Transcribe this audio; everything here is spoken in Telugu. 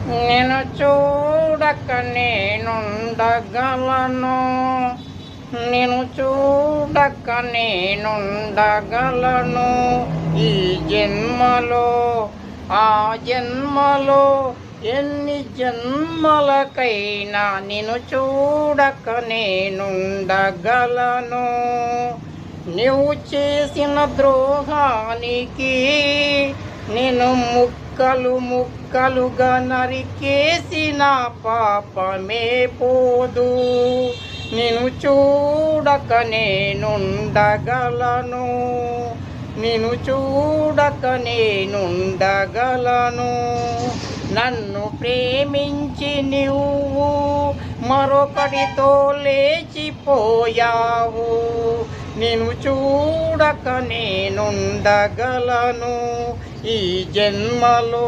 నేను చూడక నేనుండగలను, నేను చూడక నేనుండగలను. ఈ జన్మలో ఆ జన్మలో ఎన్ని జన్మలకైనా నిన్ను చూడక నేనుండగలను. నువ్వు చేసిన ద్రోహానికి నేను ముక్కలు ముక్కలుగా నరికేసిన పాపమే పోదు. నిన్ను చూడక నేనుండగలను, నిన్ను చూడక నేనుండగలను. నన్ను ప్రేమించి నువ్వు మరొకటితో లేచిపోయావు. నిన్ను చూడక నేనుండగలను ఈ జన్మలో.